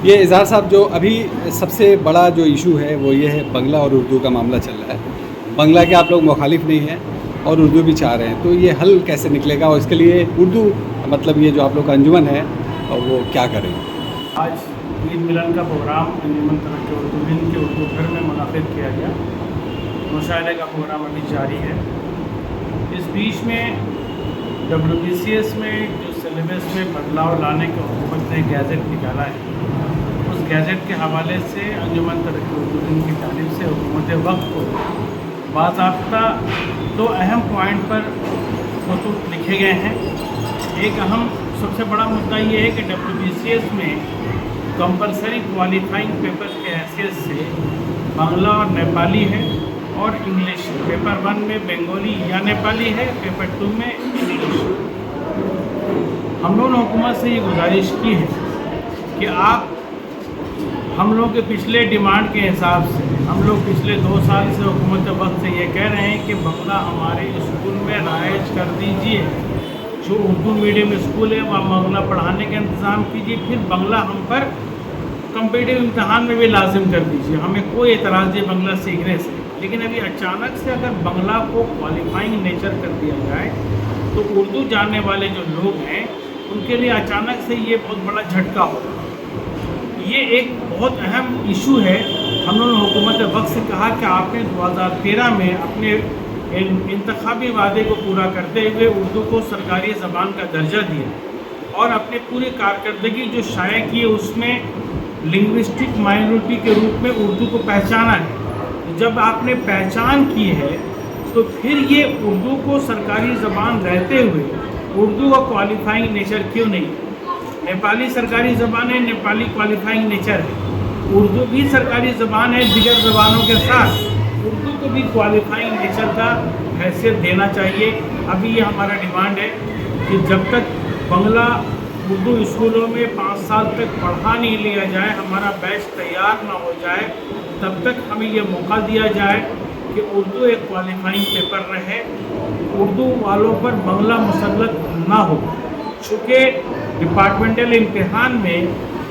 یہ اظہار صاحب جو ابھی سب سے بڑا جو ایشو ہے وہ یہ ہے بنگلہ اور اردو کا معاملہ چل رہا ہے. بنگلہ کے آپ لوگ مخالف نہیں ہیں اور اردو بھی چاہ رہے ہیں, تو یہ حل کیسے نکلے گا اور اس کے لیے اردو مطلب یہ جو آپ لوگ کا انجمن ہے وہ کیا کریں؟ آج عید ملن کا پروگرام انجمن ترقی اردو ہند کے اردو گھر میں منعقد کیا گیا. مشاعرے کا پروگرام ابھی جاری ہے. اس بیچ میں WBCS میں جو سلیبس میں بدلاؤ لانے کے حکومت نے گیزٹ نکالا ہے, اس گیزٹ کے حوالے سے انجمن ترقی اردو ہند کی جانب سے حکومت وقت کو باضابطہ 2 اہم پوائنٹ پر خطوط لکھے گئے ہیں. ایک اہم سب سے بڑا مدعا یہ ہے کہ WBCS میں کمپلسری کوالیفائنگ پیپر کی حیثیت سے بنگلہ اور نیپالی ہے, اور انگلش پیپر 1 میں بنگالی یا نیپالی ہے, پیپر 2 میں انگلش. ہم لوگوں نے حکومت سے یہ گزارش کی ہے کہ آپ ہم لوگ کے پچھلے ڈیمانڈ کے حساب سے ہم لوگ پچھلے 2 سال سے حکومت وقت سے یہ کہہ رہے ہیں کہ بنگلہ ہمارے اسکول میں رائج کر دیجیے. جو اردو میڈیم اسکول ہے وہاں بنگلہ پڑھانے کا انتظام کیجیے, پھر بنگلہ ہم پر کمپیٹیو امتحان میں بھی لازم کر دیجیے. ہمیں کوئی اعتراض نہیں بنگلہ سیکھنے سے, لیکن ابھی اچانک سے اگر بنگلہ کو کوالیفائنگ نیچر کر دیا جائے تو اردو جاننے والے جو لوگ ہیں ان کے لیے اچانک سے یہ بہت بڑا جھٹکا ہوگا. یہ ایک بہت اہم ایشو ہے. ہم لوگوں نے حکومت وقت سے کہا کہ آپ نے 2013 میں اپنے انتخابی وعدے کو پورا کرتے ہوئے اردو کو سرکاری زبان کا درجہ دیا, اور اپنی پوری کارکردگی جو شائع کی ہے اس میں لنگوسٹک مائنورٹی کے روپ میں اردو کو پہچانا ہے. جب آپ نے پہچان کی ہے تو پھر یہ اردو کو سرکاری زبان رہتے ہوئے اردو کا کوالیفائنگ نیچر کیوں نہیں؟ نیپالی سرکاری زبان ہے, نیپالی کوالیفائنگ نیچر ہے. اردو بھی سرکاری زبان ہے دیگر زبانوں کے ساتھ, اردو کو بھی کوالیفائنگ نیچر کا حیثیت دینا چاہیے. ابھی یہ ہمارا ڈیمانڈ ہے کہ جب تک بنگلہ اردو اسکولوں میں 5 سال تک پڑھا نہیں لیا جائے, ہمارا بیچ تیار نہ ہو جائے, تب تک ہمیں یہ موقع دیا جائے کہ اردو ایک کوالیفائنگ پیپر رہے, اردو والوں پر بنگلہ مسلط نہ ہو. چونکہ ڈپارٹمنٹل امتحان میں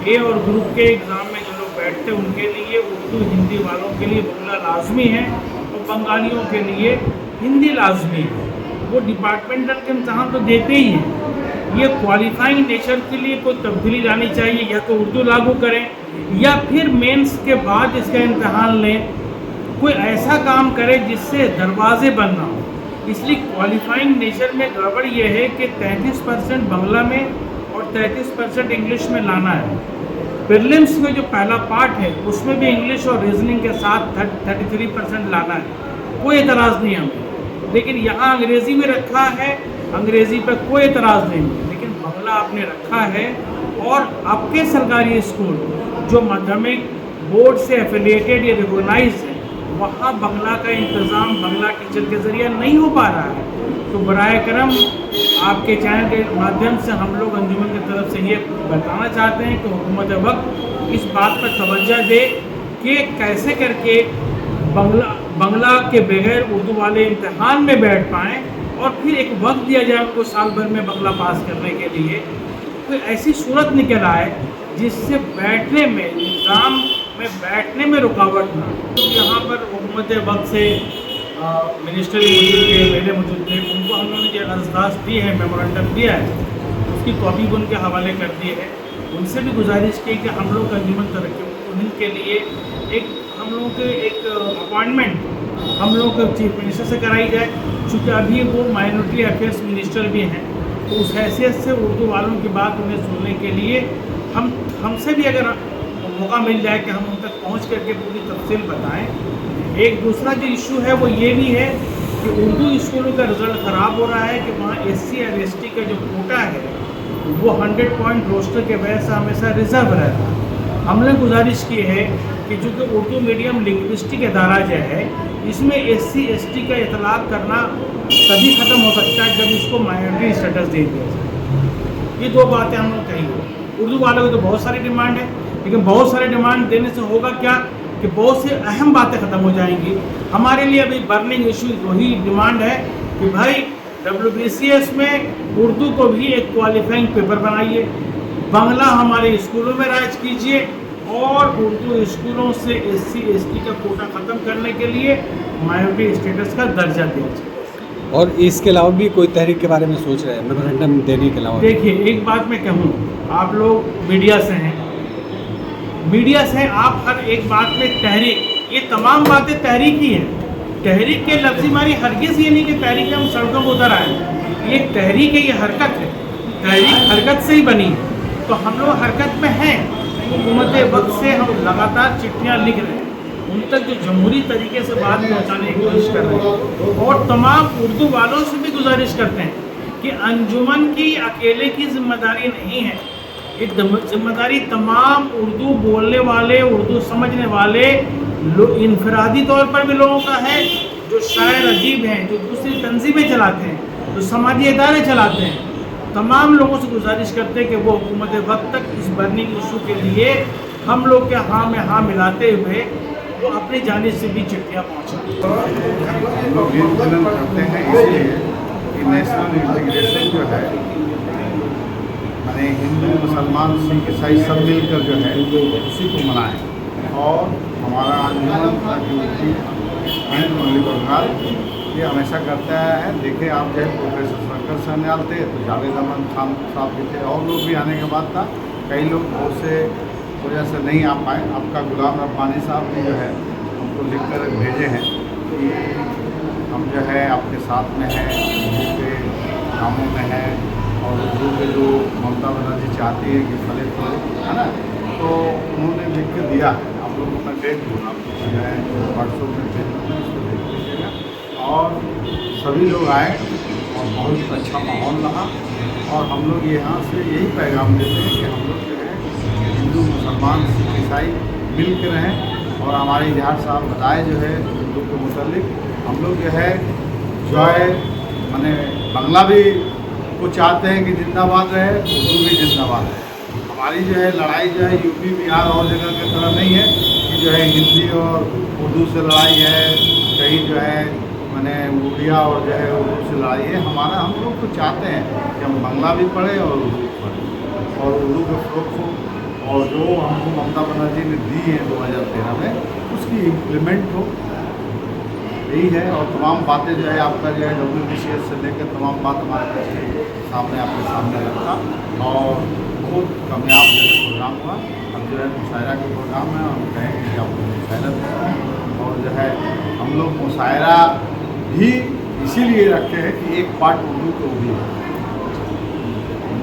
اے اور گروپ کے ایگزام میں جو لوگ بیٹھتے ہیں ان کے لیے اردو ہندی والوں کے لیے بنگلہ لازمی ہے, اور بنگالیوں کے لیے ہندی لازمی ہے. وہ ڈپارٹمنٹل کے امتحان تو دیتے ہی ہیں. یہ کوالیفائنگ نیچر کے لیے کوئی تبدیلی لانی چاہیے, یا تو اردو لاگو کریں یا پھر مینس کے بعد اس کا امتحان لیں. کوئی ایسا کام کرے جس سے دروازے بند نہ ہو. اس لیے کوالیفائنگ نیچر میں گڑبڑ یہ ہے کہ 33% بنگلہ میں اور 33% انگلش میں لانا ہے. پریلیمس میں جو پہلا پارٹ ہے اس میں بھی انگلش اور ریزننگ کے ساتھ 33% لانا ہے. کوئی اعتراض نہیں ہمیں, لیکن یہاں انگریزی میں رکھا ہے, انگریزی پہ کوئی اعتراض نہیں, لیکن بنگلہ آپ نے رکھا ہے. اور آپ کے سرکاری اسکول جو مدھیمک بورڈ سے ایفیلیٹڈ یا ریکگنائز ہے وہاں بنگلہ کا انتظام بنگلہ ٹیچر کے ذریعہ نہیں ہو پا رہا ہے. تو برائے کرم آپ کے چینل کے مادھیم سے ہم لوگ انجمن کی طرف سے یہ بتانا چاہتے ہیں کہ حکومت وقت اس بات پر توجہ دے کہ کیسے کر کے بنگلہ کے بغیر اردو والے امتحان میں بیٹھ پائیں, اور پھر ایک وقت دیا جائے ان کو سال بھر میں بنگلہ پاس کرنے کے لیے. کوئی ایسی صورت نکل آئے جس سے بیٹھنے میں نظام میں بیٹھنے میں رکاوٹ نہ. یہاں پر حکومت وقت سے منسٹر موجود تھے, میرے موجود تھے, ان کو ہم لوگوں نے جو درخواست دی ہے, میمورنڈم دیا ہے, اس کی کاپی بھی ان کے حوالے کر دی ہے. ان سے بھی گزارش کی کہ ہم لوگ انجمن ترقی ہند کے لیے ہم لوگوں کے ایک اپوائنٹمنٹ ہم لوگوں کو چیف منسٹر سے کرائی جائے, چونکہ ابھی وہ مائنورٹی افیئرس منسٹر بھی ہیں. تو اس حیثیت سے اردو والوں کی بات انہیں سننے کے لیے ہم سے بھی اگر موقع مل جائے کہ ہم ان تک پہنچ کر کے پوری تفصیل بتائیں. ایک دوسرا جو ایشو ہے وہ یہ بھی ہے کہ اردو اسکولوں کا رزلٹ خراب ہو رہا ہے کہ وہاں SC اور ST کا جو کوٹا ہے وہ 100 پوائنٹ روسٹر کے وجہ سے ہمیشہ ریزرو رہتا ہے. ہم نے گزارش کی ہے کہ چونکہ اردو میڈیم لنگوسٹک ادارہ جو ہے اس میں SC ST کا اطلاق کرنا تبھی ختم ہو سکتا ہے جب اس کو مائنورٹی اسٹیٹس دے دیا جائے. یہ 2 باتیں ہم لوگ کہیں گے. اردو والوں کو تو بہت ساری ڈیمانڈ ہے, لیکن بہت سارے ڈیمانڈ دینے سے ہوگا کیا کہ بہت سے اہم باتیں ختم ہو جائیں گی. ہمارے لیے ابھی برننگ ایشو وہی ڈیمانڈ ہے کہ بھائی WBCS میں اردو کو بھی ایک کوالیفائنگ پیپر بنائیے, بنگلہ ہمارے اسکولوں میں رائج کیجیے, اور اردو اسکولوں سے SC/ST کا کوٹا ختم کرنے کے لیے مائنورٹی اسٹیٹس کا درجہ دیا جائے. اور اس کے علاوہ بھی کوئی تحریک کے بارے میں سوچ رہے ہیں میمورنڈم دینے کے علاوہ؟ دیکھیے ایک بات میں کہوں، آپ لوگ میڈیا سے ہیں، آپ ہر ایک بات میں تحریک، یہ تمام باتیں تحریک ہی ہیں. تحریک کے لفظی معنی ہرگز یہ نہیں کہ تحریک ہم سڑکوں پر اتر آئے، یہ ایک تحریک ہے، یہ حرکت ہے. تحریک حرکت سے ہی بنی ہے، تو ہم لوگ حرکت میں ہیں. حکومت وقت سے ہم لگاتار چٹھیاں لکھ رہے ہیں ان تک جو جمہوری طریقے سے بات پہنچانے کی کوشش کر رہے ہیں، اور تمام اردو والوں سے بھی گزارش کرتے ہیں کہ انجمن کی اکیلے کی ذمہ داری نہیں ہے. یہ ذمہ داری تمام اردو بولنے والے، اردو سمجھنے والے انفرادی طور پر بھی لوگوں کا ہے، جو شاعر ادیب ہیں، جو دوسری تنظیمیں چلاتے ہیں، جو سماجی ادارے چلاتے ہیں. تمام لوگوں سے گزارش کرتے ہیں کہ وہ حکومت وقت تک اس برننگ ایشو کے لیے ہم لوگ کے ہاں میں ہاں ملاتے ہوئے وہ اپنی جانب سے بھی چٹھیاں پہنچائیں. ہم لوگ یہ ملن کرتے ہیں اس لیے کہ نیشنل انٹیگریشن جو ہے، یعنی ہندو مسلمان سکھ عیسائی سب مل کر جو ہے اسی کو منائیں. اور ہمارا انجمن ہند مغربی بنگال یہ ہمیشہ کرتا ہے. دیکھیں آپ جو ہے پروفیسر شنکر سانیال تھے تو جاوید احمد خان صاحب بھی تھے، اور لوگ بھی آنے کے بعد تھا. کئی لوگ بہت سے وجہ سے نہیں آ پائے. آپ کا غلام ربانی صاحب بھی جو ہے ہم کو لکھ کر بھیجے ہیں کہ ہم جو ہے آپ کے ساتھ میں ہیں، اردو کے کاموں میں ہیں، اور اردو کے جو ممتا بنرجی چاہتی ہے کہ پھلے پھولے، ہے نا، تو انہوں نے لکھ کے دیا. آپ لوگوں میں دیکھ دوں آپ جو ہے واٹس ایپ میں بھیج دوں، اس کو دیکھ لیجیے گا. اور سبھی لوگ آئے اور بہت اچھا ماحول رہا. اور ہم لوگ یہاں سے یہی پیغام دیتے ہیں کہ ہم لوگ جو ہے ہندو مسلمان سکھ عیسائی مل کے رہیں. اور ہمارے اظہار صاحب بتائے جو ہے اردو کے متعلق ہم لوگ جو ہے بنگلہ بھی کو چاہتے ہیں کہ زندہ باد رہے، اردو بھی زندہ باد رہے. ہماری جو ہے لڑائی جو ہے UP بہار اور جگہ کی طرح نہیں ہے کہ جو ہے ہندی اور اردو سے لڑائی ہے، کہیں جو ہے اڑیا اور جو ہے اردو سے لڑائی ہے. ہم لوگ تو چاہتے ہیں کہ ہم بنگلہ بھی پڑھیں اور اردو بھی پڑھیں، اور اردو کا فروغ ہو، اور جو ہم کو ممتا بنرجی نے دی ہے 2013 میں اس کی امپلیمنٹ ہو. یہی ہے. اور تمام باتیں جو ہے آپ کا جو ہے WBCS سے لے کر تمام بات ہمارے سامنے آپ کے سامنے رکھا، اور بہت کامیاب جو ہے پروگرام ہوا. اب جو ہے مشاعرہ کا پروگرام ہے، ہم کہیں گے کہ آپ کو مشاعرہ دیں. اور جو ہے ہم لوگ مشاعرہ بھی اسی لیے رکھتے ہیں کہ ایک پارٹ اردو کو بھی ہے.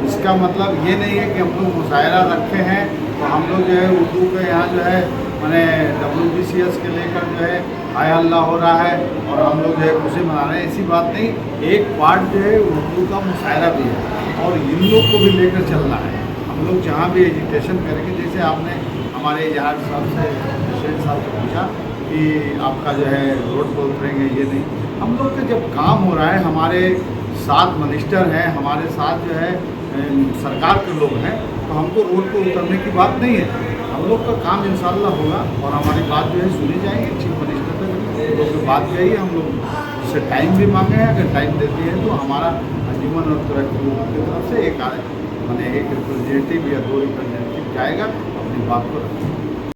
اس کا مطلب یہ نہیں ہے کہ ہم لوگ مشاعرہ رکھے ہیں تو ہم لوگ جو ہے اردو کے یہاں جو ہے WBCS کے لے کر جو ہے ہائے اللہ ہو رہا ہے اور ہم لوگ جو ہے خوشی منا رہے ہیں. ایسی بات نہیں. ایک پارٹ جو ہے اردو کا مشاعرہ بھی ہے، اور ان لوگ کو بھی لے کر چلنا ہے. ہم لوگ جہاں بھی ایجوکیشن کریں گے، جیسے آپ نے ہمارے اظہار صاحب سے شیخ صاحب سے پوچھا کہ آپ کا جو ہے روڈ پہ اتریں گے، یہ نہیں. ہم لوگ کا جب کام ہو رہا ہے، ہمارے ساتھ منسٹر ہیں، ہمارے ساتھ جو ہے سرکار کے لوگ ہیں، تو ہم کو روڈ پہ اترنے کی بات نہیں ہے. ہم لوگ کا کام انشاءاللہ ہوگا اور ہماری بات جو ہے سنی جائے گی. چیف منسٹر تک لوگ کی بات کہی ہے. ہم لوگ اس سے ٹائم بھی مانگے ہیں، اگر ٹائم دیتی ہے تو ہمارا انجمن اور ترقی کی طرف سے ایک ریپرزینٹیو یا 2 ریپرزینٹیو جائے گا، اپنی بات کو رکھے.